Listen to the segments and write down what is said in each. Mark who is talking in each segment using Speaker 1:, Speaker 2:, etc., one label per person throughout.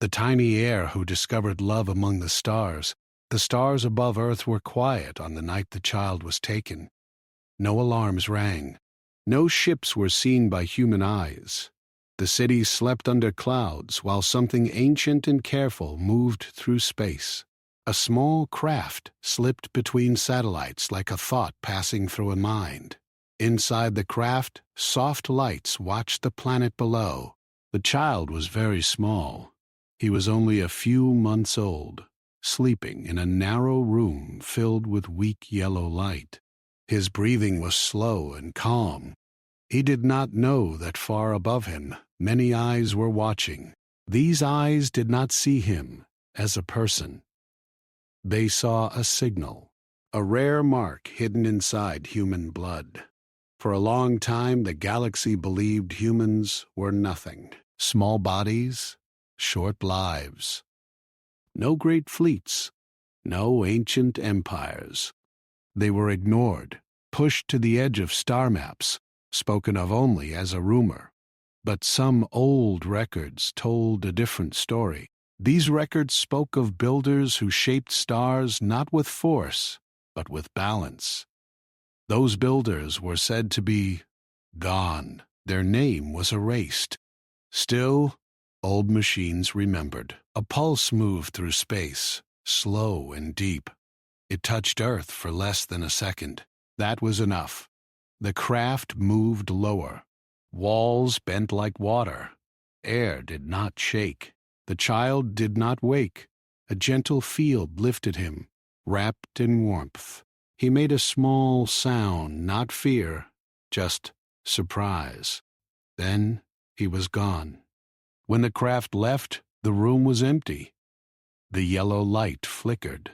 Speaker 1: The tiny heir who discovered love among the stars. The stars above Earth were quiet on the night the child was taken. No alarms rang. No ships were seen by human eyes. The cities slept under clouds while something ancient and careful moved through space. A small craft slipped between satellites like a thought passing through a mind. Inside the craft, soft lights watched the planet below. The child was very small. He was only a few months old, sleeping in a narrow room filled with weak yellow light. His breathing was slow and calm. He did not know that far above him, many eyes were watching. These eyes did not see him as a person. They saw a signal, a rare mark hidden inside human blood. For a long time, the galaxy believed humans were nothing. Small bodies, short lives. No great fleets, no ancient empires. They were ignored, pushed to the edge of star maps, spoken of only as a rumor. But some old records told a different story. These records spoke of builders who shaped stars not with force, but with balance. Those builders were said to be gone. Their name was erased. Still, old machines remembered. A pulse moved through space, slow and deep. It touched Earth for less than a second. That was enough. The craft moved lower. Walls bent like water. Air did not shake. The child did not wake. A gentle field lifted him, wrapped in warmth. He made a small sound, not fear, just surprise. Then he was gone. When the craft left, the room was empty. The yellow light flickered.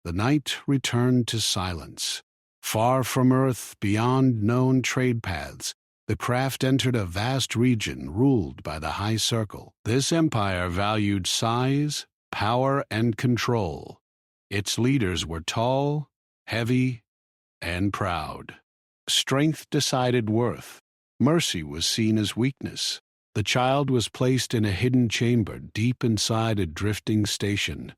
Speaker 1: The night returned to silence. Far from Earth, beyond known trade paths, the craft entered a vast region ruled by the High Circle. This empire valued size, power, and control. Its leaders were tall, heavy, and proud. Strength decided worth. Mercy was seen as weakness. The child was placed in a hidden chamber deep inside a drifting station.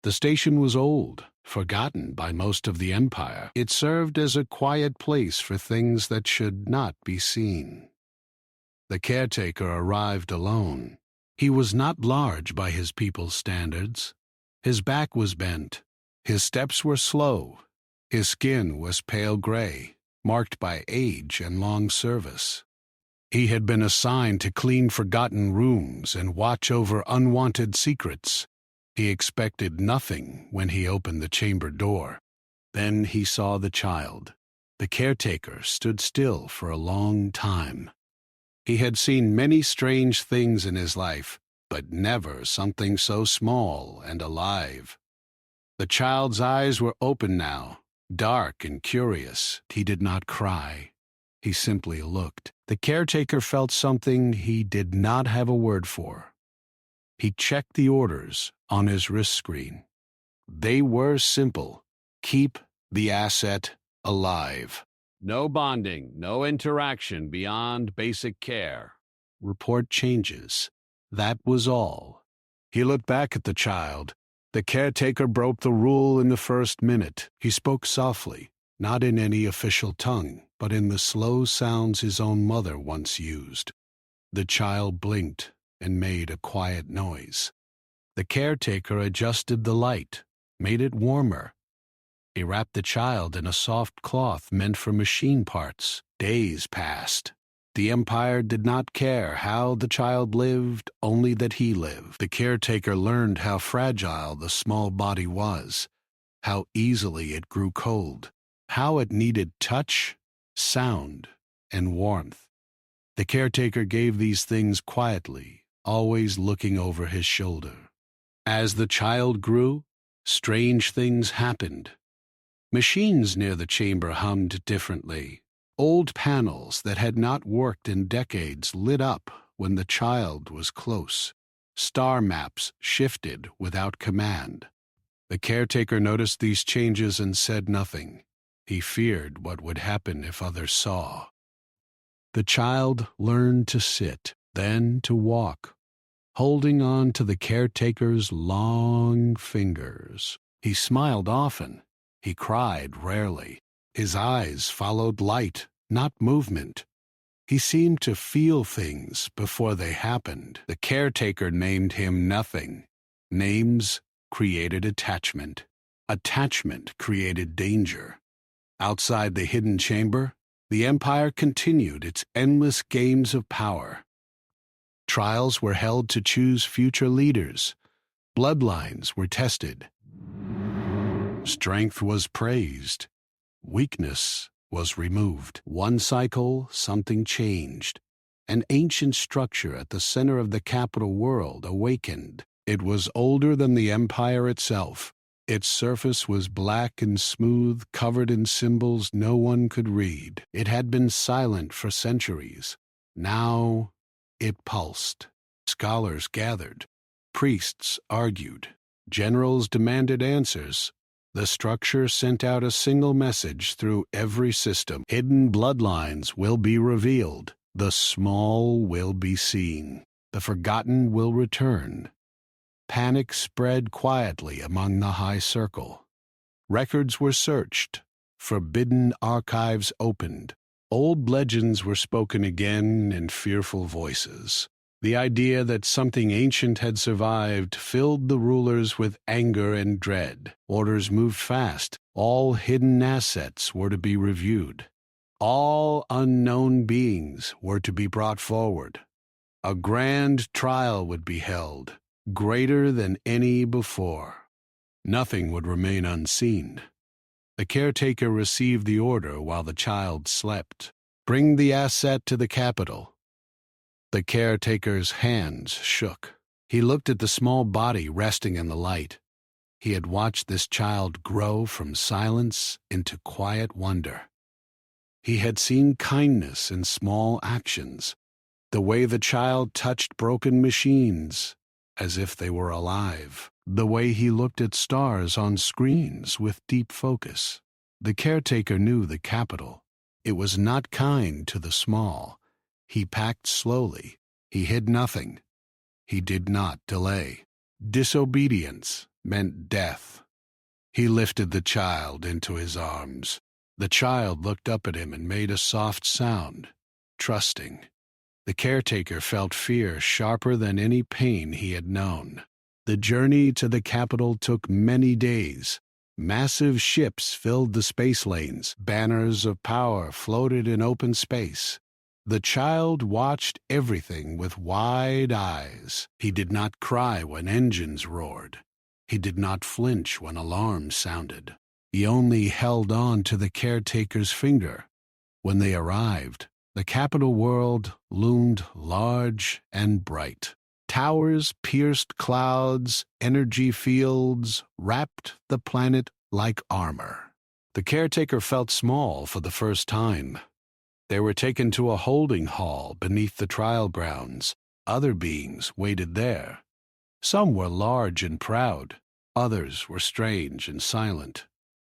Speaker 1: The station was old, forgotten by most of the empire. It served as a quiet place for things that should not be seen. The caretaker arrived alone. He was not large by his people's standards. His back was bent. His steps were slow. His skin was pale gray, marked by age and long service. He had been assigned to clean forgotten rooms and watch over unwanted secrets. He expected nothing when he opened the chamber door. Then he saw the child. The caretaker stood still for a long time. He had seen many strange things in his life, but never something so small and alive. The child's eyes were open now, dark and curious. He did not cry. He simply looked. The caretaker felt something he did not have a word for. He checked the orders on his wrist screen. They were simple. Keep the asset alive. No bonding, no interaction beyond basic care. Report changes. That was all. He looked back at the child. The caretaker broke the rule in the first minute. He spoke softly, not in any official tongue, but in the slow sounds his own mother once used. The child blinked and made a quiet noise. The caretaker adjusted the light, made it warmer. He wrapped the child in a soft cloth meant for machine parts. Days passed. The empire did not care how the child lived, only that he lived. The caretaker learned how fragile the small body was, how easily it grew cold, how it needed touch, sound, and warmth. The caretaker gave these things quietly, always looking over his shoulder. As the child grew, strange things happened. Machines near the chamber hummed differently. Old panels that had not worked in decades lit up when the child was close. Star maps shifted without command. The caretaker noticed these changes and said nothing. He feared what would happen if others saw. The child learned to sit, then to walk. holding on to the caretaker's long fingers. He smiled often. He cried rarely. His eyes followed light, not movement. He seemed to feel things before they happened. The caretaker named him nothing. Names created attachment. Attachment created danger. Outside the hidden chamber, the Empire continued its endless games of power. Trials were held to choose future leaders. Bloodlines were tested. Strength was praised. Weakness was removed. One cycle, something changed. An ancient structure at the center of the capital world awakened. It was older than the Empire itself. Its surface was black and smooth, covered in symbols no one could read. It had been silent for centuries. Now it pulsed. Scholars gathered. Priests argued. Generals demanded answers. The structure sent out a single message through every system. Hidden bloodlines will be revealed. The small will be seen. The forgotten will return. Panic spread quietly among the high circle. Records were searched. Forbidden archives opened. Old legends were spoken again in fearful voices. The idea that something ancient had survived filled the rulers with anger and dread. Orders moved fast. All hidden assets were to be reviewed. All unknown beings were to be brought forward. A grand trial would be held, greater than any before. Nothing would remain unseen. The caretaker received the order while the child slept. Bring the asset to the capital. The caretaker's hands shook. He looked at the small body resting in the light. He had watched this child grow from silence into quiet wonder. He had seen kindness in small actions, the way the child touched broken machines as if they were alive, the way he looked at stars on screens with deep focus. The caretaker knew the capital. It was not kind to the small. He packed slowly. He hid nothing. He did not delay. Disobedience meant death. He lifted the child into his arms. The child looked up at him and made a soft sound, trusting. The caretaker felt fear sharper than any pain he had known. The journey to the capital took many days. Massive ships filled the space lanes. Banners of power floated in open space. The child watched everything with wide eyes. He did not cry when engines roared. He did not flinch when alarms sounded. He only held on to the caretaker's finger. When they arrived, the capital world loomed large and bright. Towers pierced clouds, energy fields wrapped the planet like armor. The caretaker felt small for the first time. They were taken to a holding hall beneath the trial grounds. Other beings waited there. Some were large and proud. Others were strange and silent.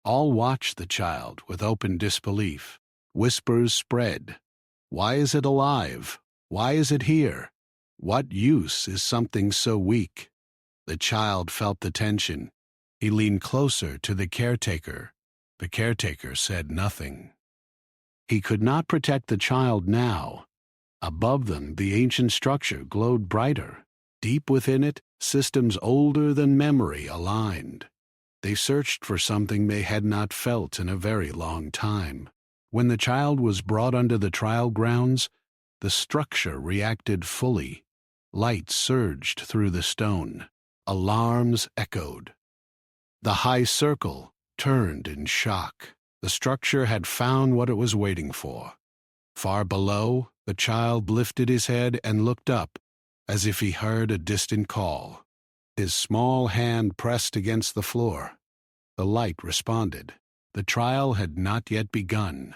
Speaker 1: All watched the child with open disbelief. Whispers spread. Why is it alive? Why is it here? What use is something so weak? The child felt the tension. He leaned closer to the caretaker. The caretaker said nothing. He could not protect the child now. Above them, the ancient structure glowed brighter. Deep within it, systems older than memory aligned. They searched for something they had not felt in a very long time. When the child was brought under the trial grounds, the structure reacted fully. Light surged through the stone. Alarms echoed. The high circle turned in shock. The structure had found what it was waiting for. Far below, the child lifted his head and looked up, as if he heard a distant call. His small hand pressed against the floor. The light responded. The trial had not yet begun,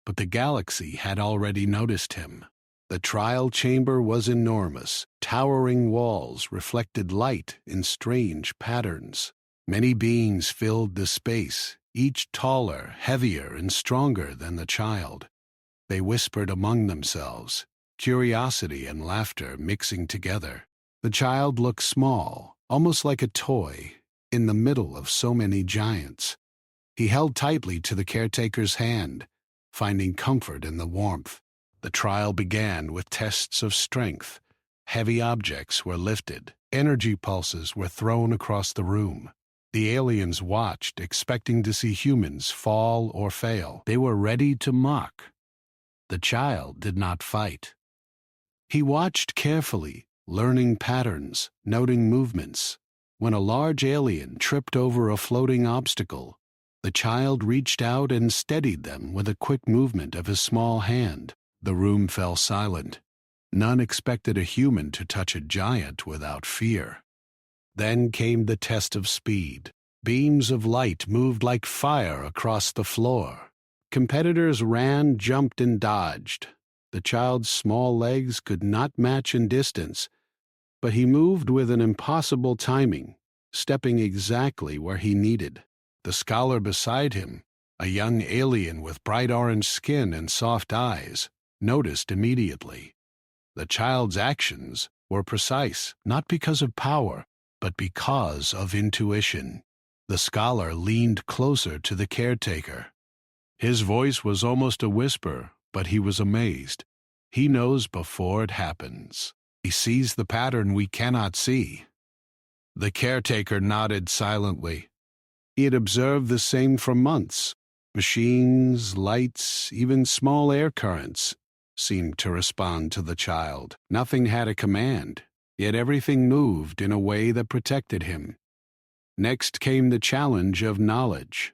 Speaker 1: but the galaxy had already noticed him. The trial chamber was enormous. Towering walls reflected light in strange patterns. Many beings filled the space, each taller, heavier, and stronger than the child. They whispered among themselves, curiosity and laughter mixing together. The child looked small, almost like a toy, in the middle of so many giants. He held tightly to the caretaker's hand, finding comfort in the warmth. The trial began with tests of strength. Heavy objects were lifted. Energy pulses were thrown across the room. The aliens watched, expecting to see humans fall or fail. They were ready to mock. The child did not fight. He watched carefully, learning patterns, noting movements. When a large alien tripped over a floating obstacle, the child reached out and steadied them with a quick movement of his small hand. The room fell silent. None expected a human to touch a giant without fear. Then came the test of speed. Beams of light moved like fire across the floor. Competitors ran, jumped, and dodged. The child's small legs could not match in distance, but he moved with an impossible timing, stepping exactly where he needed. The scholar beside him, a young alien with bright orange skin and soft eyes, noticed immediately. The child's actions were precise, not because of power, but because of intuition. The scholar leaned closer to the caretaker. His voice was almost a whisper, but he was amazed. He knows before it happens. He sees the pattern we cannot see. The caretaker nodded silently. He had observed the same for months. Machines, lights, even small air currents seemed to respond to the child. Nothing had a command, yet everything moved in a way that protected him. Next came the challenge of knowledge.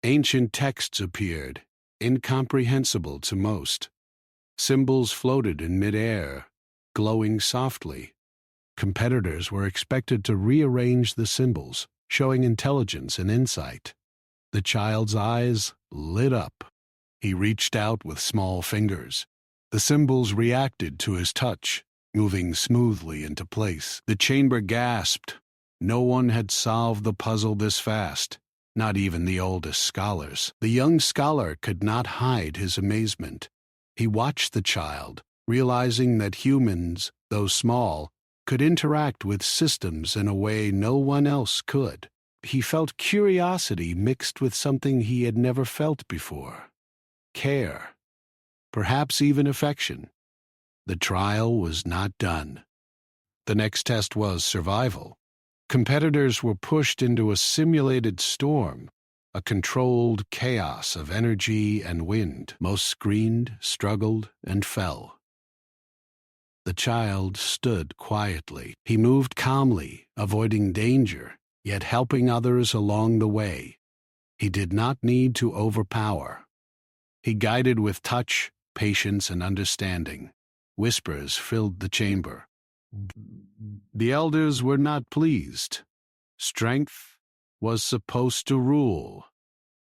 Speaker 1: Ancient texts appeared, incomprehensible to most. Symbols floated in midair, glowing softly. Competitors were expected to rearrange the symbols, showing intelligence and insight. The child's eyes lit up. He reached out with small fingers. The symbols reacted to his touch, moving smoothly into place. The chamber gasped. No one had solved the puzzle this fast, not even the oldest scholars. The young scholar could not hide his amazement. He watched the child, realizing that humans, though small, could interact with systems in a way no one else could. He felt curiosity mixed with something he had never felt before. Care. Perhaps even affection. The trial was not done. The next test was survival. Competitors were pushed into a simulated storm, a controlled chaos of energy and wind. Most screamed, struggled, and fell. The child stood quietly. He moved calmly, avoiding danger, yet helping others along the way. He did not need to overpower. He guided with touch, patience, and understanding. Whispers filled the chamber. The elders were not pleased. Strength was supposed to rule.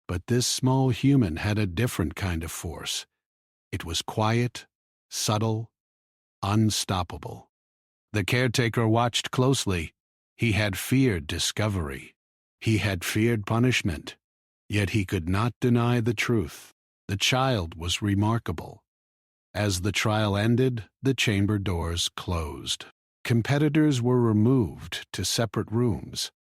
Speaker 1: But this small human had a different kind of force. It was quiet, subtle, unstoppable. The caretaker watched closely. He had feared discovery. He had feared punishment. Yet he could not deny the truth. The child was remarkable. As the trial ended, the chamber doors closed. Competitors were removed to separate rooms.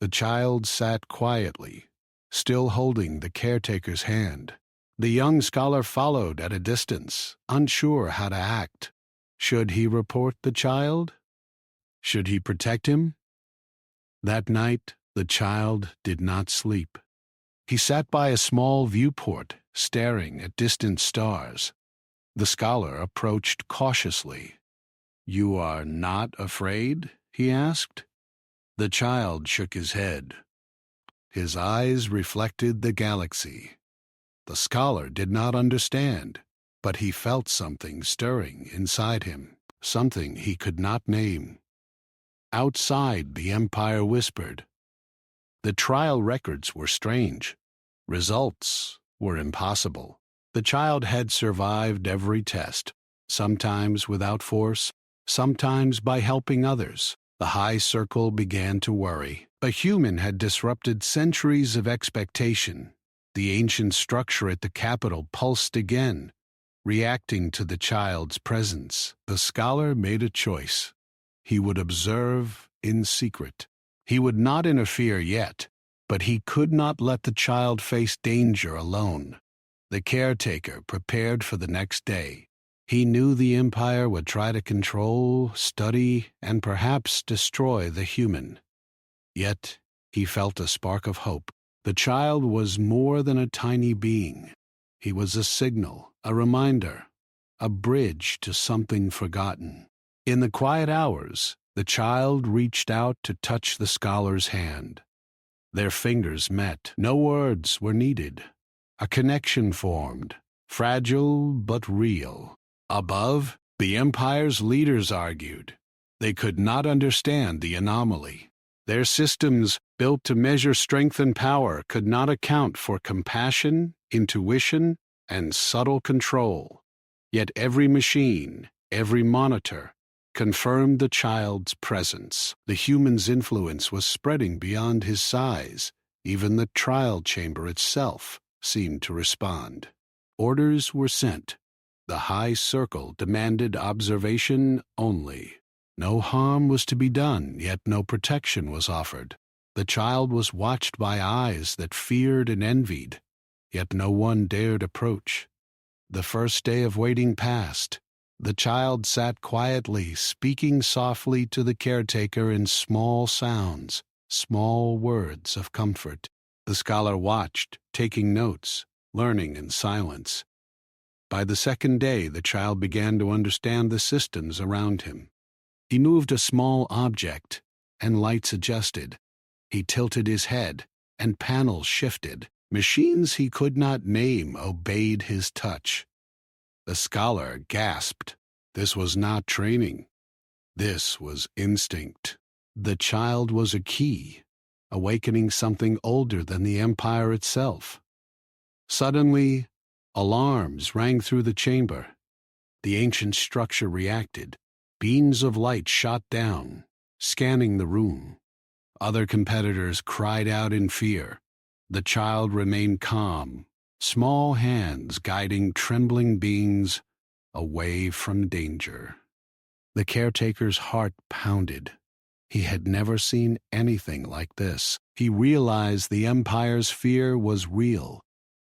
Speaker 1: The child sat quietly, still holding the caretaker's hand. The young scholar followed at a distance, unsure how to act. Should he report the child? Should he protect him? That night, the child did not sleep. He sat by a small viewport, staring at distant stars. The scholar approached cautiously. "You are not afraid?" he asked. The child shook his head. His eyes reflected the galaxy. The scholar did not understand, but he felt something stirring inside him, something he could not name. Outside, the Empire whispered. The trial records were strange. Results were impossible. The child had survived every test, sometimes without force, sometimes by helping others. The high circle began to worry. A human had disrupted centuries of expectation. The ancient structure at the capital pulsed again, reacting to the child's presence. The scholar made a choice. He would observe in secret. He would not interfere yet, but he could not let the child face danger alone. The caretaker prepared for the next day. He knew the Empire would try to control, study, and perhaps destroy the human. Yet he felt a spark of hope. The child was more than a tiny being. He was a signal, a reminder, a bridge to something forgotten. In the quiet hours, the child reached out to touch the scholar's hand. Their fingers met. No words were needed. A connection formed, fragile but real. Above, the Empire's leaders argued. They could not understand the anomaly. Their systems, built to measure strength and power, could not account for compassion, intuition, and subtle control. Yet every machine, every monitor, confirmed the child's presence. The human's influence was spreading beyond his size. Even the trial chamber itself seemed to respond. Orders were sent. The high circle demanded observation only. No harm was to be done, yet no protection was offered. The child was watched by eyes that feared and envied, yet no one dared approach. The first day of waiting passed. The child sat quietly, speaking softly to the caretaker in small sounds, small words of comfort. The scholar watched, taking notes, learning in silence. By the second day, the child began to understand the systems around him. He moved a small object, and lights adjusted. He tilted his head, and panels shifted. Machines he could not name obeyed his touch. The scholar gasped. This was not training. This was instinct. The child was a key, awakening something older than the Empire itself. Suddenly, alarms rang through the chamber. The ancient structure reacted. Beams of light shot down, scanning the room. Other competitors cried out in fear. The child remained calm, small hands guiding trembling beings away from danger. The caretaker's heart pounded. He had never seen anything like this. He realized the Empire's fear was real.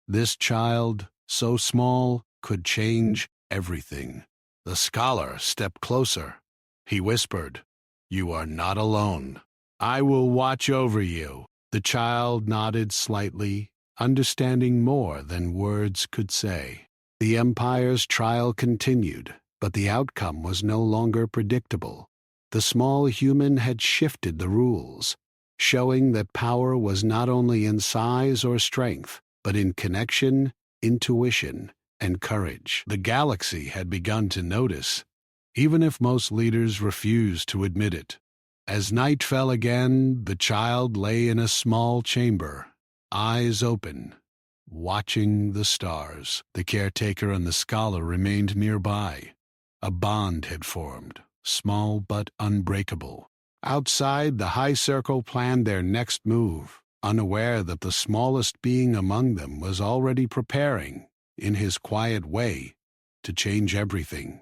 Speaker 1: This child, so small, could change everything. The scholar stepped closer. He whispered, "You are not alone. I will watch over you." The child nodded slightly, understanding more than words could say. The Empire's trial continued, but the outcome was no longer predictable. The small human had shifted the rules, showing that power was not only in size or strength, but in connection, intuition, and courage. The galaxy had begun to notice, even if most leaders refused to admit it. As night fell again, the child lay in a small chamber, eyes open, watching the stars. The caretaker and the scholar remained nearby. A bond had formed, small but unbreakable. Outside, the high circle planned their next move, unaware that the smallest being among them was already preparing, in his quiet way, to change everything.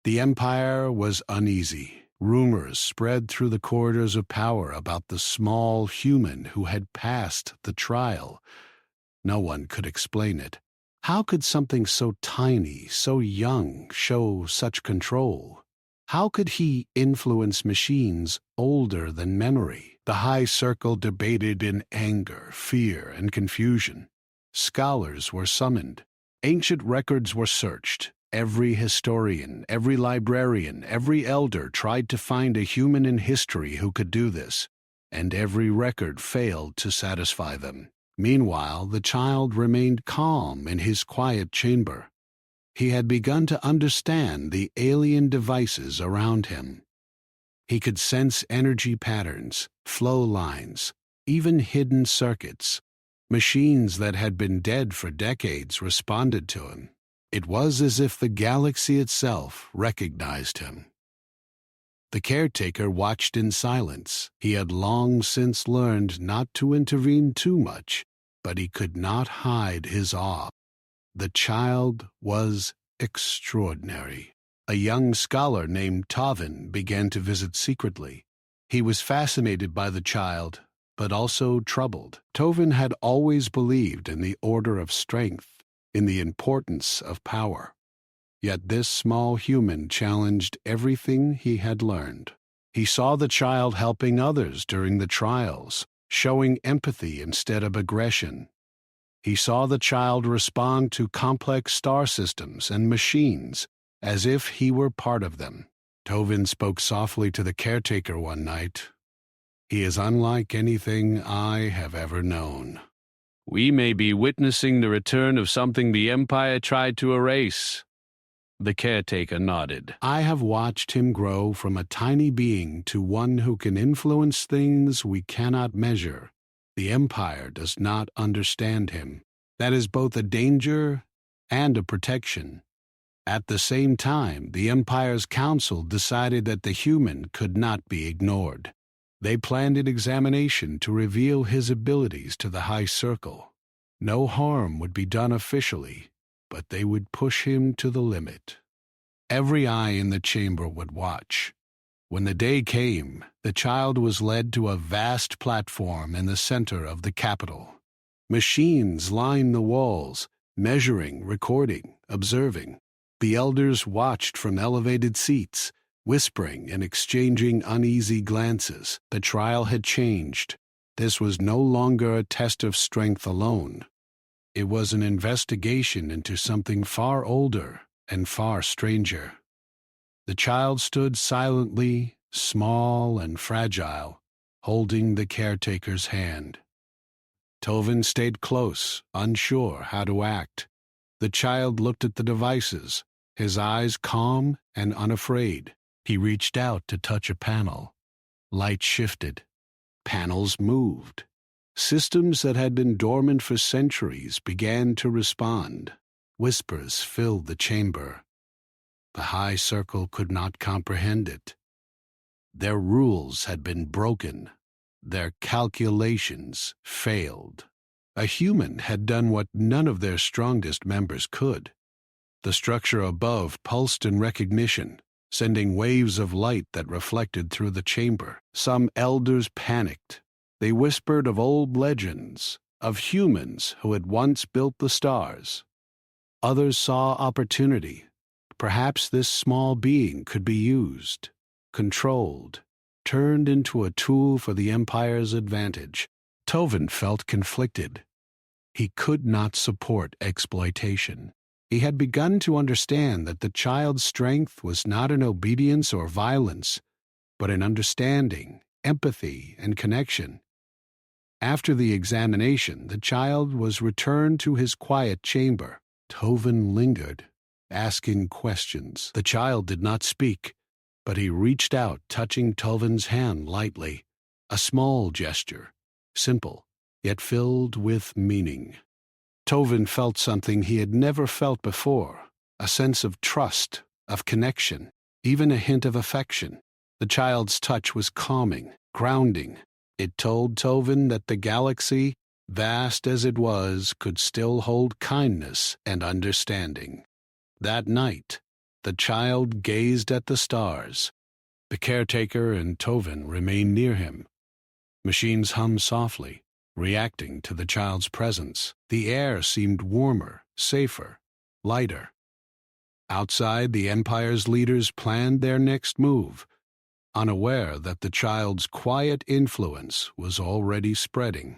Speaker 1: The Empire was uneasy. Rumors spread through the corridors of power about the small human who had passed the trial. No one could explain it. How could something so tiny, so young, show such control? How could he influence machines older than memory? The high circle debated in anger, fear, and confusion. Scholars were summoned. Ancient records were searched. Every historian, every librarian, every elder tried to find a human in history who could do this, and every record failed to satisfy them. Meanwhile, the child remained calm in his quiet chamber. He had begun to understand the alien devices around him. He could sense energy patterns, flow lines, even hidden circuits. Machines that had been dead for decades responded to him. It was as if the galaxy itself recognized him. The caretaker watched in silence. He had long since learned not to intervene too much, but he could not hide his awe. The child was extraordinary. A young scholar named Tovin began to visit secretly. He was fascinated by the child, but also troubled. Tovin had always believed in the order of strength, in the importance of power. Yet this small human challenged everything he had learned. He saw the child helping others during the trials, showing empathy instead of aggression. He saw the child respond to complex star systems and machines as if he were part of them. Tovin spoke softly to the caretaker one night. "He is unlike anything I have ever known. We may be witnessing the return of something the Empire tried to erase." The caretaker nodded. "I have watched him grow from a tiny being to one who can influence things we cannot measure. The Empire does not understand him. That is both a danger and a protection. At the same time, the Empire's council decided that the human could not be ignored. They planned an examination to reveal his abilities to the High Circle. No harm would be done officially, but they would push him to the limit. Every eye in the chamber would watch. When the day came, the child was led to a vast platform in the center of the capital. Machines lined the walls, measuring, recording, observing. The elders watched from elevated seats, whispering and exchanging uneasy glances. The trial had changed. This was no longer a test of strength alone. It was an investigation into something far older and far stranger. The child stood silently, small and fragile, holding the caretaker's hand. Tovin stayed close, unsure how to act. The child looked at the devices, his eyes calm and unafraid. He reached out to touch a panel. Light shifted. Panels moved. Systems that had been dormant for centuries began to respond. Whispers filled the chamber. The High Circle could not comprehend it. Their rules had been broken. Their calculations failed. A human had done what none of their strongest members could. The structure above pulsed in recognition, sending waves of light that reflected through the chamber. Some elders panicked. They whispered of old legends, of humans who had once built the stars. Others saw opportunity. Perhaps this small being could be used, controlled, turned into a tool for the Empire's advantage. Tovin felt conflicted. He could not support exploitation. He had begun to understand that the child's strength was not in obedience or violence, but in understanding, empathy, and connection. After the examination, the child was returned to his quiet chamber. Tovin lingered, asking questions. The child did not speak, but he reached out, touching Tovin's hand lightly. A small gesture, simple, yet filled with meaning. Tovin felt something he had never felt before, a sense of trust, of connection, even a hint of affection. The child's touch was calming, grounding. It told Tovin that the galaxy, vast as it was, could still hold kindness and understanding. That night, the child gazed at the stars. The caretaker and Tovin remained near him. Machines hummed softly, reacting to the child's presence. The air seemed warmer, safer, lighter. Outside, the Empire's leaders planned their next move, unaware that the child's quiet influence was already spreading.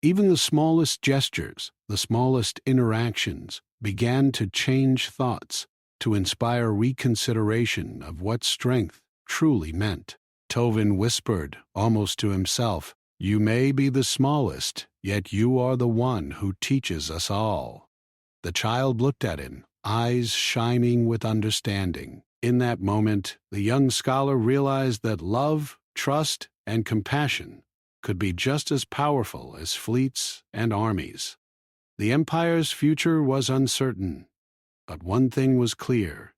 Speaker 1: Even the smallest gestures, the smallest interactions, began to change thoughts, to inspire reconsideration of what strength truly meant. Tovin whispered, almost to himself, "You may be the smallest, yet you are the one who teaches us all." The child looked at him, eyes shining with understanding. In that moment, the young scholar realized that love, trust, and compassion could be just as powerful as fleets and armies. The Empire's future was uncertain, but one thing was clear: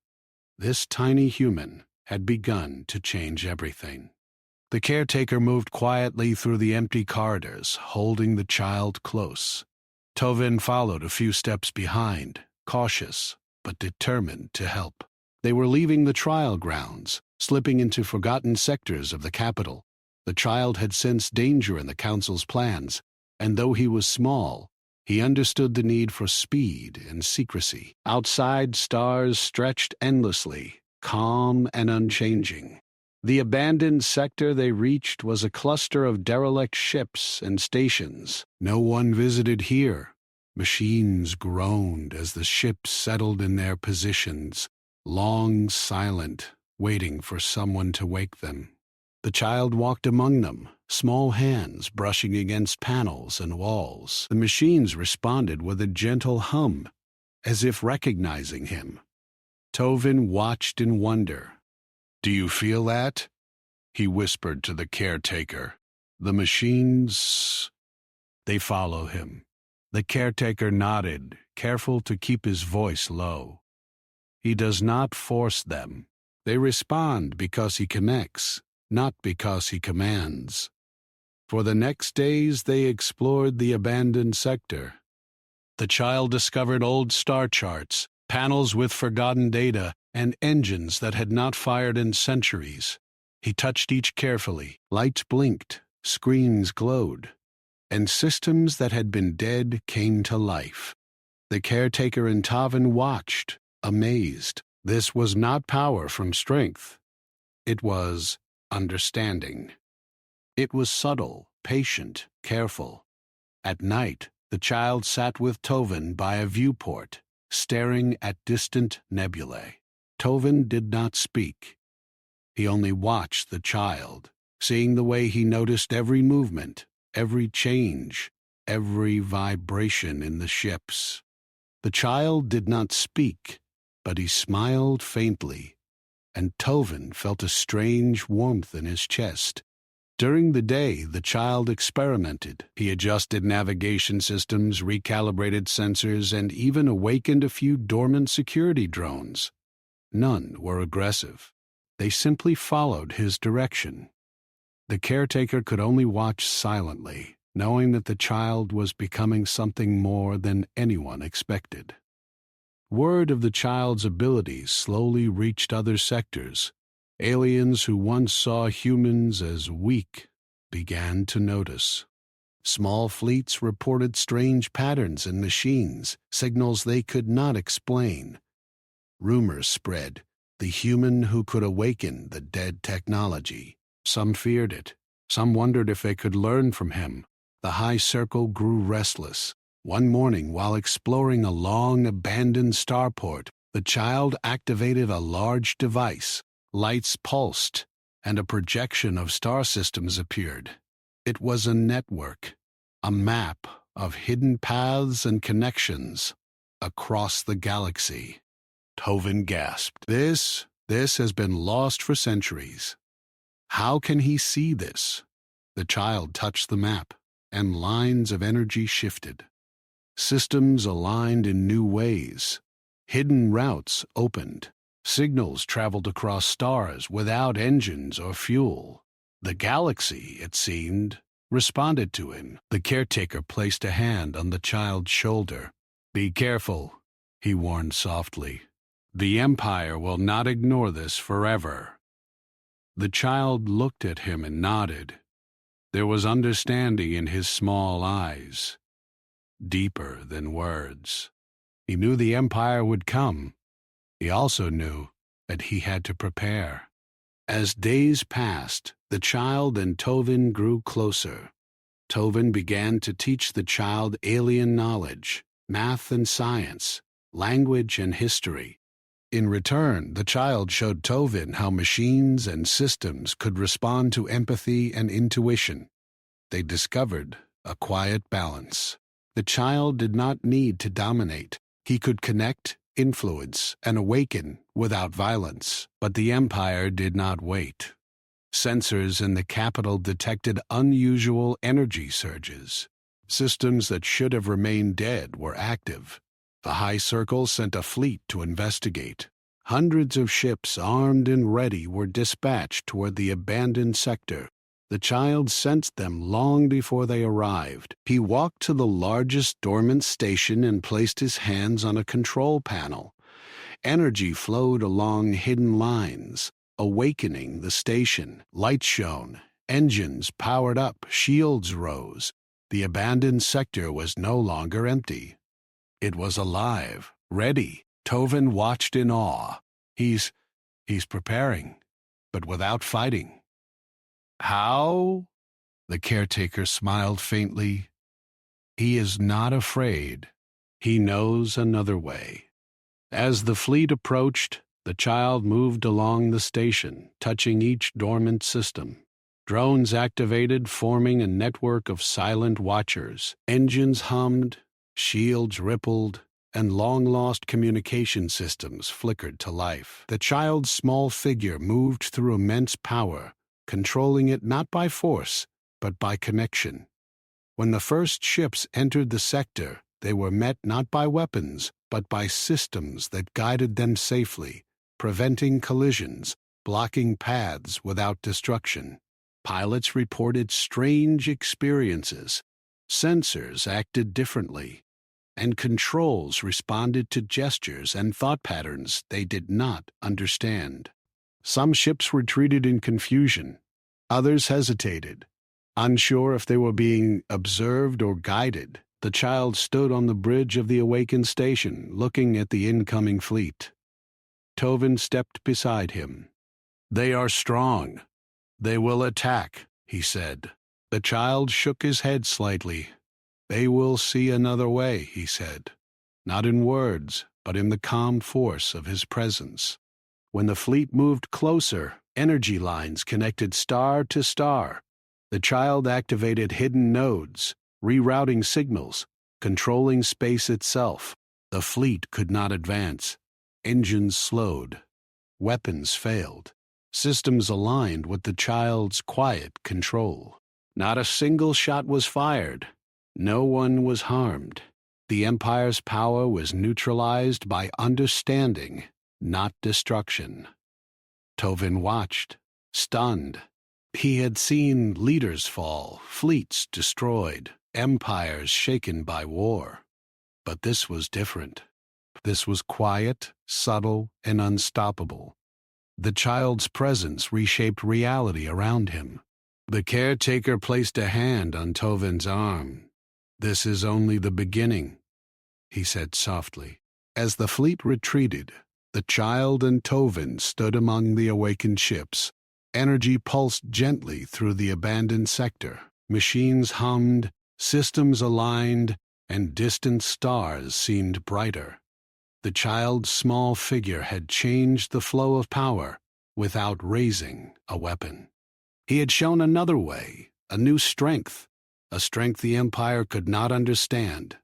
Speaker 1: this tiny human had begun to change everything. The caretaker moved quietly through the empty corridors, holding the child close. Tovin followed a few steps behind, cautious but determined to help. They were leaving the trial grounds, slipping into forgotten sectors of the capital. The child had sensed danger in the council's plans, and though he was small, he understood the need for speed and secrecy. Outside, stars stretched endlessly, calm and unchanging. The abandoned sector they reached was a cluster of derelict ships and stations. No one visited here. Machines groaned as the ships settled in their positions, long silent, waiting for someone to wake them. The child walked among them, small hands brushing against panels and walls. The machines responded with a gentle hum, as if recognizing him. Tovin watched in wonder. "Do you feel that?" he whispered to the caretaker. "The machines—" They follow him. The caretaker nodded, careful to keep his voice low. He does not force them. They respond because he connects, not because he commands. For the next days they explored the abandoned sector. The child discovered old star charts, panels with forgotten data, and engines that had not fired in centuries. He touched each carefully. Lights blinked, screens glowed, and systems that had been dead came to life. The caretaker and Tovin watched, amazed. This was not power from strength. It was understanding. It was subtle, patient, careful. At night, the child sat with Tovin by a viewport, staring at distant nebulae. Tovin did not speak. He only watched the child, seeing the way he noticed every movement, every change, every vibration in the ships. The child did not speak, but he smiled faintly, and Tovin felt a strange warmth in his chest. During the day, the child experimented. He adjusted navigation systems, recalibrated sensors, and even awakened a few dormant security drones. None were aggressive. They simply followed his direction. The caretaker could only watch silently, knowing that the child was becoming something more than anyone expected. Word of the child's abilities slowly reached other sectors. Aliens who once saw humans as weak began to notice. Small fleets reported strange patterns in machines, signals they could not explain. Rumors spread, the human who could awaken the dead technology. Some feared it. Some wondered if they could learn from him. The high circle grew restless. One morning, while exploring a long, abandoned starport, the child activated a large device. Lights pulsed, and a projection of star systems appeared. It was a network, a map of hidden paths and connections across the galaxy. Tovin gasped. This has been lost for centuries. How can he see this? The child touched the map, and lines of energy shifted. Systems aligned in new ways. Hidden routes opened. Signals traveled across stars without engines or fuel. The galaxy, it seemed, responded to him. The caretaker placed a hand on the child's shoulder. "Be careful," he warned softly. "The Empire will not ignore this forever." The child looked at him and nodded. There was understanding in his small eyes, deeper than words. He knew the Empire would come. He also knew that he had to prepare. As days passed, the child and Tovin grew closer. Tovin began to teach the child alien knowledge, math and science, language and history. In return, the child showed Tovin how machines and systems could respond to empathy and intuition. They discovered a quiet balance. The child did not need to dominate. He could connect, influence, and awaken without violence. But the Empire did not wait. Sensors in the capital detected unusual energy surges. Systems that should have remained dead were active. The High Circle sent a fleet to investigate. Hundreds of ships armed and ready were dispatched toward the abandoned sector. The child sensed them long before they arrived. He walked to the largest dormant station and placed his hands on a control panel. Energy flowed along hidden lines, awakening the station. Lights shone, engines powered up, shields rose. The abandoned sector was no longer empty. It was alive, ready. Tovin watched in awe. He's preparing, but without fighting. How? The caretaker smiled faintly. He is not afraid. He knows another way. As the fleet approached, the child moved along the station, touching each dormant system. Drones activated, forming a network of silent watchers. Engines hummed, shields rippled, and long-lost communication systems flickered to life. The child's small figure moved through immense power, controlling it not by force, but by connection. When the first ships entered the sector, they were met not by weapons, but by systems that guided them safely, preventing collisions, blocking paths without destruction. Pilots reported strange experiences. Sensors acted differently, and controls responded to gestures and thought patterns they did not understand. Some ships retreated in confusion. Others hesitated, unsure if they were being observed or guided. The child stood on the bridge of the awakened station, looking at the incoming fleet. Tovin stepped beside him. "They are strong. They will attack," he said. The child shook his head slightly. "They will see another way," he said, not in words, but in the calm force of his presence. When the fleet moved closer, energy lines connected star to star. The child activated hidden nodes, rerouting signals, controlling space itself. The fleet could not advance. Engines slowed. Weapons failed. Systems aligned with the child's quiet control. Not a single shot was fired. No one was harmed. The Empire's power was neutralized by understanding, not destruction. Tovin watched, stunned. He had seen leaders fall, fleets destroyed, empires shaken by war. But this was different. This was quiet, subtle, and unstoppable. The child's presence reshaped reality around him. The caretaker placed a hand on Tovin's arm. "This is only the beginning," he said softly. As the fleet retreated, the child and Tovin stood among the awakened ships. Energy pulsed gently through the abandoned sector. Machines hummed, systems aligned, and distant stars seemed brighter. The child's small figure had changed the flow of power without raising a weapon. He had shown another way, a new strength, a strength the Empire could not understand.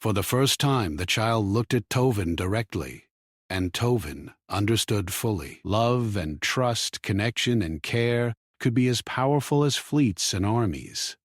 Speaker 1: For the first time, the child looked at Tovin directly, and Tovin understood fully. Love and trust, connection and care could be as powerful as fleets and armies.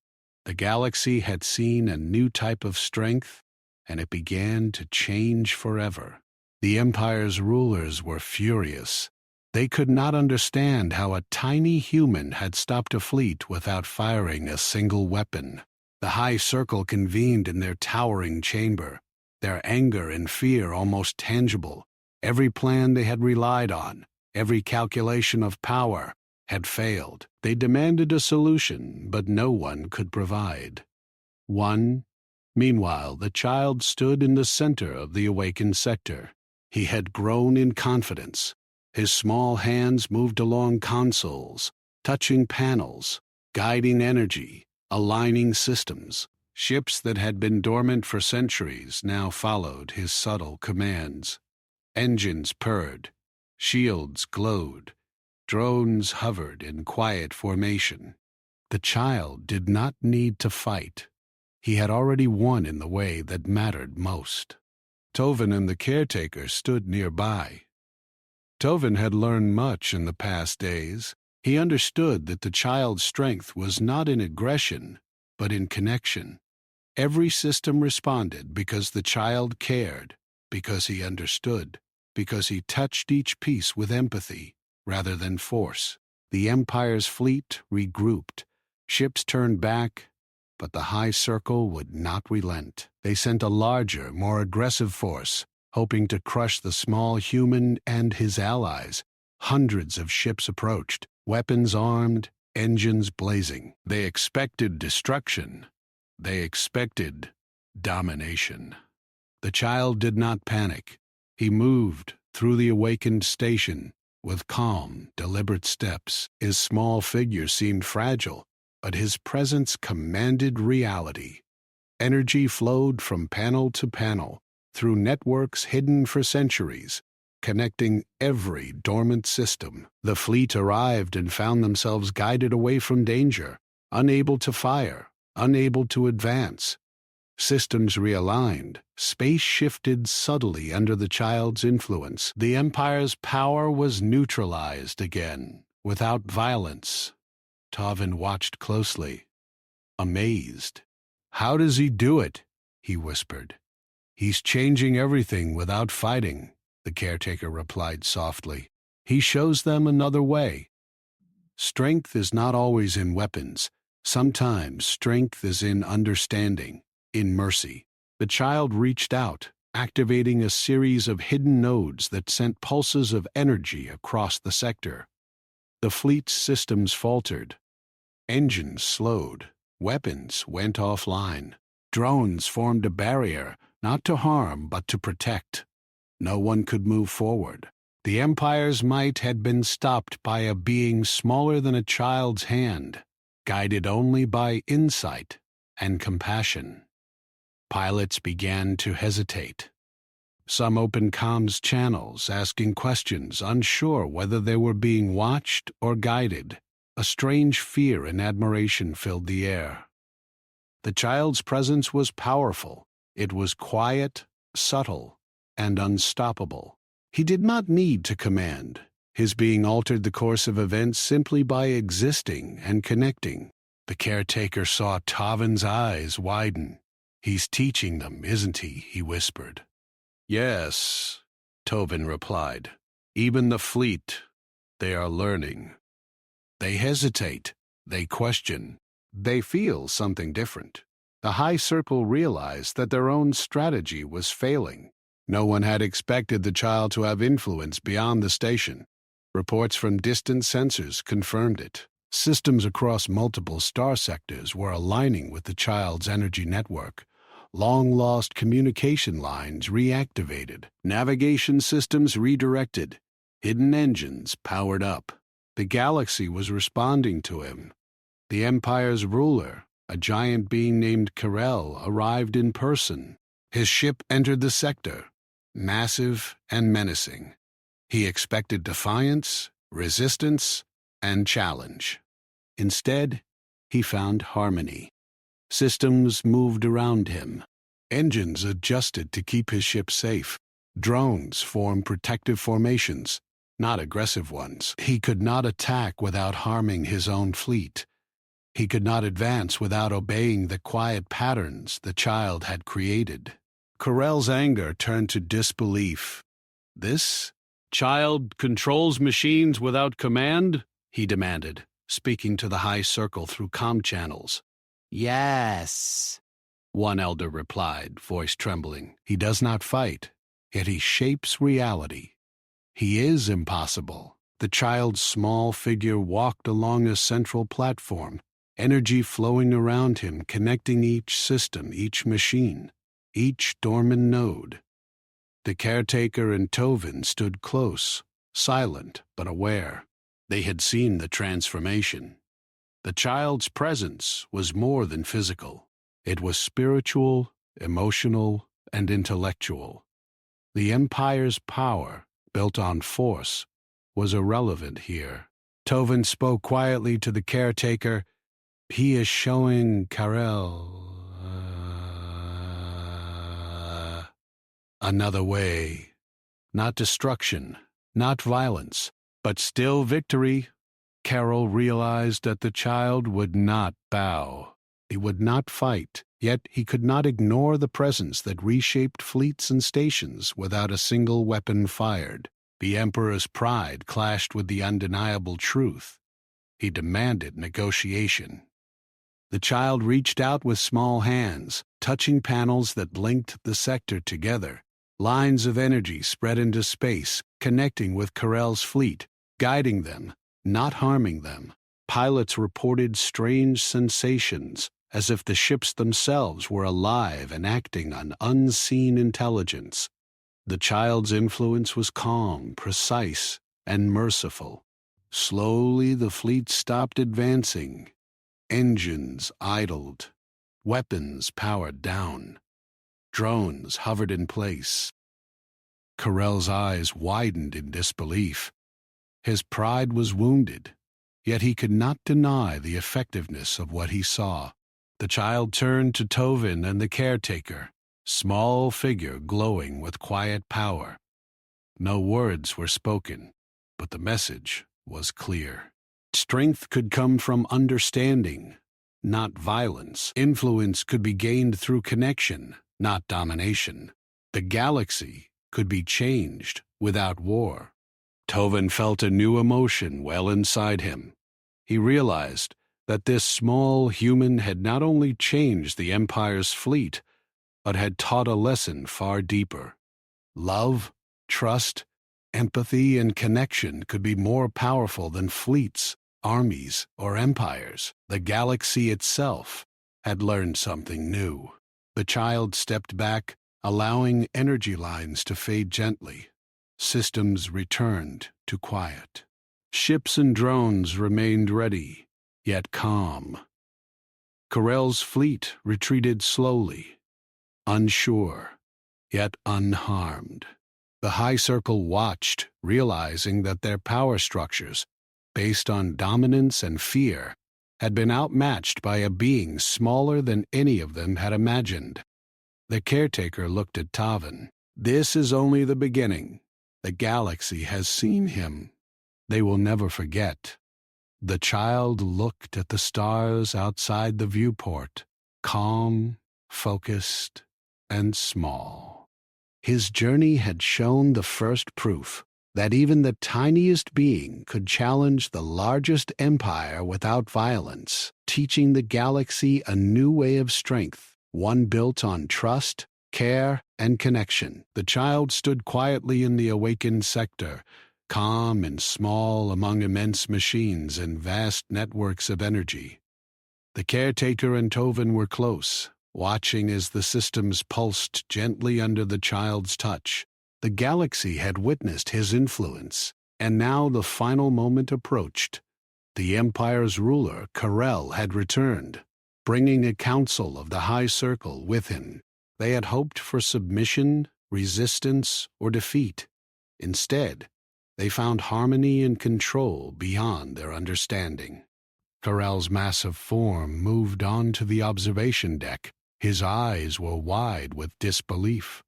Speaker 1: The galaxy had seen a new type of strength, and it began to change forever. The Empire's rulers were furious. They could not understand how a tiny human had stopped a fleet without firing a single weapon. The High Circle convened in their towering chamber, their anger and fear almost tangible. Every plan they had relied on, every calculation of power, had failed. They demanded a solution, but no one could provide one. Meanwhile, the child stood in the center of the awakened sector. He had grown in confidence. His small hands moved along consoles, touching panels, guiding energy, aligning systems. Ships that had been dormant for centuries now followed his subtle commands. Engines purred, shields glowed, drones hovered in quiet formation. The child did not need to fight. He had already won in the way that mattered most. Tovin and the caretaker stood nearby. Tovin had learned much in the past days. He understood that the child's strength was not in aggression, but in connection. Every system responded because the child cared, because he understood, because he touched each piece with empathy rather than force. The Empire's fleet regrouped. Ships turned back, but the High Circle would not relent. They sent a larger, more aggressive force, hoping to crush the small human and his allies. Hundreds of ships approached, weapons armed, engines blazing. They expected destruction. They expected domination. The child did not panic. He moved through the awakened station with calm, deliberate steps. His small figure seemed fragile, but his presence commanded reality. Energy flowed from panel to panel, through networks hidden for centuries, connecting every dormant system. The fleet arrived and found themselves guided away from danger, unable to fire, unable to advance. Systems realigned, space shifted subtly under the child's influence. The Empire's power was neutralized again, without violence. Tovin watched closely, amazed. "How does he do it?" he whispered. "He's changing everything without fighting," the caretaker replied softly. "He shows them another way. Strength is not always in weapons. Sometimes strength is in understanding, in mercy." The child reached out, activating a series of hidden nodes that sent pulses of energy across the sector. The fleet's systems faltered. Engines slowed. Weapons went offline. Drones formed a barrier, not to harm but to protect. No one could move forward. The Empire's might had been stopped by a being smaller than a child's hand, guided only by insight and compassion. Pilots began to hesitate. Some opened comms channels, asking questions, unsure whether they were being watched or guided. A strange fear and admiration filled the air. The child's presence was powerful. It was quiet, subtle, and unstoppable. He did not need to command. His being altered the course of events simply by existing and connecting. The caretaker saw Tovin's eyes widen. "He's teaching them, isn't he?" he whispered. "Yes," Tovin replied. "Even the fleet, they are learning. They hesitate, they question, they feel something different." The High Circle realized that their own strategy was failing. No one had expected the child to have influence beyond the station. Reports from distant sensors confirmed it. Systems across multiple star sectors were aligning with the child's energy network. Long-lost communication lines reactivated. Navigation systems redirected. Hidden engines powered up. The galaxy was responding to him. The Empire's ruler, a giant being named Karel, arrived in person. His ship entered the sector, massive and menacing. He expected defiance, resistance, and challenge. Instead, he found harmony. Systems moved around him. Engines adjusted to keep his ship safe. Drones formed protective formations, not aggressive ones. He could not attack without harming his own fleet. He could not advance without obeying the quiet patterns the child had created. Karel's anger turned to disbelief. "This child controls machines without command?" he demanded, speaking to the High Circle through comm channels. "Yes," one elder replied, voice trembling. "He does not fight, yet he shapes reality. He is impossible." The child's small figure walked along a central platform, energy flowing around him, connecting each system, each machine, each dormant node. The caretaker and Tovin stood close, silent but aware. They had seen the transformation. The child's presence was more than physical. It was spiritual, emotional, and intellectual. The Empire's power, built on force, was irrelevant here. Tovin spoke quietly to the caretaker. "He is showing Karel another way. Not destruction, not violence, but still victory." Carol realized that the child would not bow. He would not fight, yet he could not ignore the presence that reshaped fleets and stations without a single weapon fired. The Emperor's pride clashed with the undeniable truth. He demanded negotiation. The child reached out with small hands, touching panels that linked the sector together. Lines of energy spread into space, connecting with Carell's fleet, guiding them, not harming them. Pilots reported strange sensations, as if the ships themselves were alive and acting on unseen intelligence. The child's influence was calm, precise, and merciful. Slowly the fleet stopped advancing. Engines idled. Weapons powered down. Drones hovered in place. Carell's eyes widened in disbelief. His pride was wounded, yet he could not deny the effectiveness of what he saw. The child turned to Tovin and the caretaker, small figure glowing with quiet power. No words were spoken, but the message was clear. Strength could come from understanding, not violence. Influence could be gained through connection, not domination. The galaxy could be changed without war. Tovin felt a new emotion well inside him. He realized that this small human had not only changed the Empire's fleet, but had taught a lesson far deeper. Love, trust, empathy, and connection could be more powerful than fleets, armies, or empires. The galaxy itself had learned something new. The child stepped back, allowing energy lines to fade gently. Systems returned to quiet. Ships and drones remained ready, yet calm. Carell's fleet retreated slowly, unsure, yet unharmed. The High Circle watched, realizing that their power structures, based on dominance and fear, had been outmatched by a being smaller than any of them had imagined. The caretaker looked at Tovin. "This is only the beginning. The galaxy has seen him. They will never forget." The child looked at the stars outside the viewport, calm, focused, and small. His journey had shown the first proof that even the tiniest being could challenge the largest empire without violence, teaching the galaxy a new way of strength, one built on trust, care, and connection. The child stood quietly in the awakened sector, calm and small among immense machines and vast networks of energy. The caretaker and Tovin were close, watching as the systems pulsed gently under the child's touch. The galaxy had witnessed his influence, and now the final moment approached. The Empire's ruler, Carell, had returned, bringing a council of the High Circle with him. They had hoped for submission, resistance, or defeat. Instead, they found harmony and control beyond their understanding. Carell's massive form moved on to the observation deck. His eyes were wide with disbelief.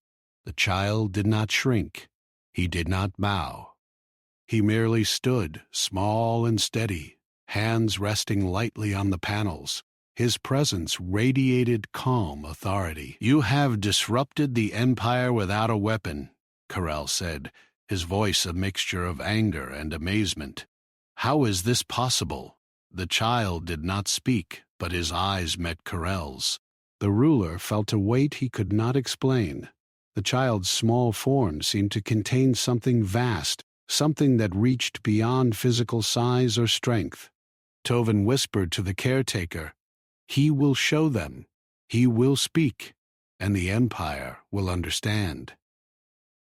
Speaker 1: The child did not shrink. He did not bow. He merely stood, small and steady, hands resting lightly on the panels. His presence radiated calm authority. "You have disrupted the Empire without a weapon," Carell said, his voice a mixture of anger and amazement. "How is this possible?" The child did not speak, but his eyes met Carell's. The ruler felt a weight he could not explain. The child's small form seemed to contain something vast, something that reached beyond physical size or strength. Tovin whispered to the caretaker, "He will show them. He will speak, and the Empire will understand."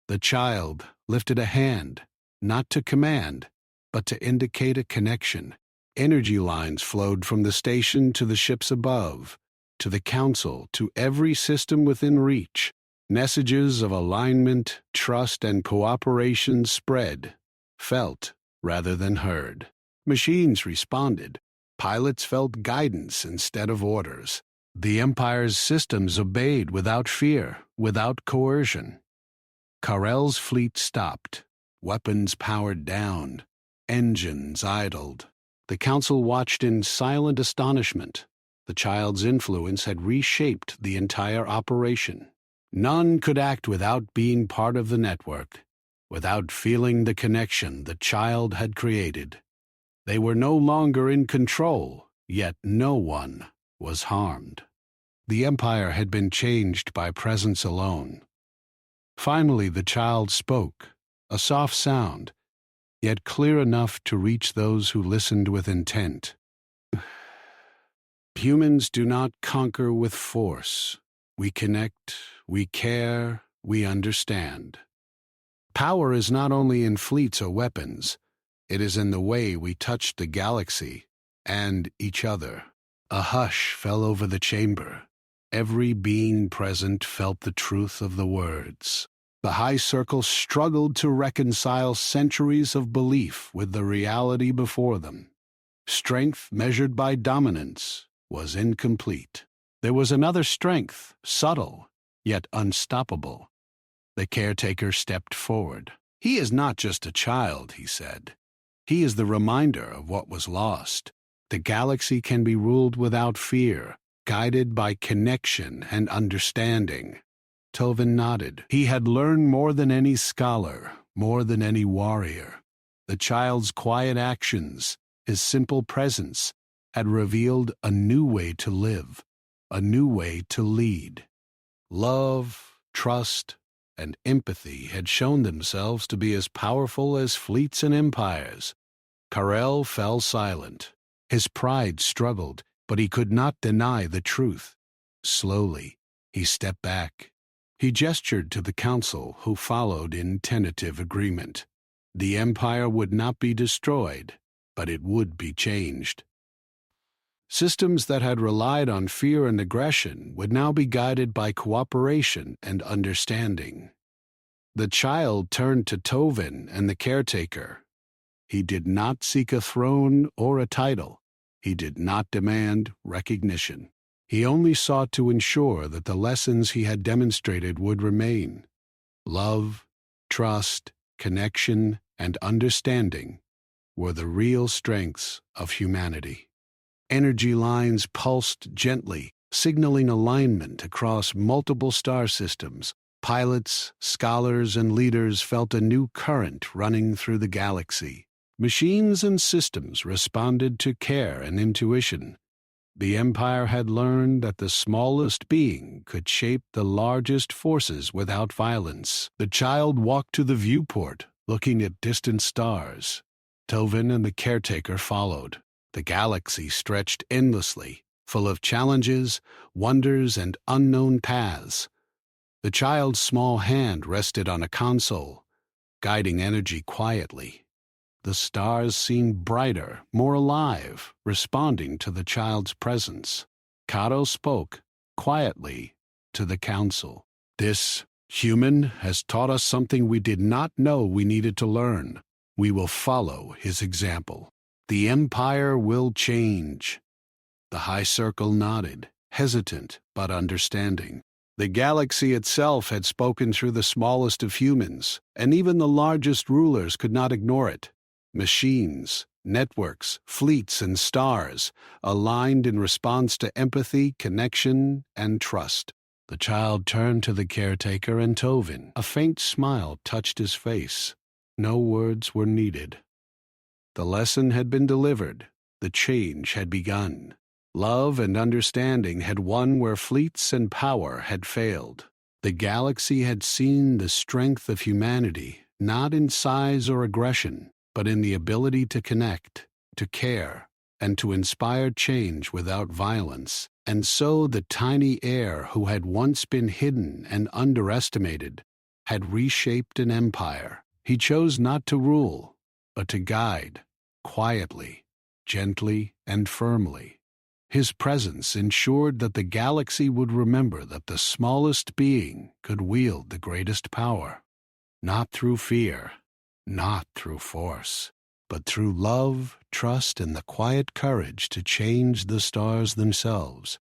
Speaker 1: The child lifted a hand, not to command, but to indicate a connection. Energy lines flowed from the station to the ships above, to the council, to every system within reach. Messages of alignment, trust, and cooperation spread, felt rather than heard. Machines responded. Pilots felt guidance instead of orders. The Empire's systems obeyed without fear, without coercion. Carell's fleet stopped. Weapons powered down. Engines idled. The council watched in silent astonishment. The child's influence had reshaped the entire operation. None could act without being part of the network, without feeling the connection the child had created. They were no longer in control, yet no one was harmed. The Empire had been changed by presence alone. Finally, the child spoke, a soft sound, yet clear enough to reach those who listened with intent. Humans do not conquer with force. We connect, we care, we understand. Power is not only in fleets or weapons, it is in the way we touch the galaxy and each other. A hush fell over the chamber. Every being present felt the truth of the words. The high circle struggled to reconcile centuries of belief with the reality before them. Strength measured by dominance was incomplete. There was another strength, subtle, yet unstoppable. The caretaker stepped forward. "He is not just a child," he said. "He is the reminder of what was lost. The galaxy can be ruled without fear, guided by connection and understanding." Tovin nodded. He had learned more than any scholar, more than any warrior. The child's quiet actions, his simple presence, had revealed a new way to live, a new way to lead. Love, trust, and empathy had shown themselves to be as powerful as fleets and empires. Karel fell silent. His pride struggled, but he could not deny the truth. Slowly, he stepped back. He gestured to the council, who followed in tentative agreement. The empire would not be destroyed, but it would be changed. Systems that had relied on fear and aggression would now be guided by cooperation and understanding. The child turned to Tovin and the caretaker. He did not seek a throne or a title. He did not demand recognition. He only sought to ensure that the lessons he had demonstrated would remain. Love, trust, connection, and understanding were the real strengths of humanity. Energy lines pulsed gently, signaling alignment across multiple star systems. Pilots, scholars, and leaders felt a new current running through the galaxy. Machines and systems responded to care and intuition. The Empire had learned that the smallest being could shape the largest forces without violence. The child walked to the viewport, looking at distant stars. Tovin and the caretaker followed. The galaxy stretched endlessly, full of challenges, wonders, and unknown paths. The child's small hand rested on a console, guiding energy quietly. The stars seemed brighter, more alive, responding to the child's presence. Kato spoke, quietly, to the council. "This human has taught us something we did not know we needed to learn. We will follow his example. The Empire will change." The High Circle nodded, hesitant but understanding. The galaxy itself had spoken through the smallest of humans, and even the largest rulers could not ignore it. Machines, networks, fleets, and stars aligned in response to empathy, connection, and trust. The child turned to the caretaker and Tovin. A faint smile touched his face. No words were needed. The lesson had been delivered. The change had begun. Love and understanding had won where fleets and power had failed. The galaxy had seen the strength of humanity, not in size or aggression, but in the ability to connect, to care, and to inspire change without violence. And so the tiny heir who had once been hidden and underestimated had reshaped an empire. He chose not to rule, but to guide, quietly, gently, and firmly. His presence ensured that the galaxy would remember that the smallest being could wield the greatest power, not through fear, not through force, but through love, trust, and the quiet courage to change the stars themselves.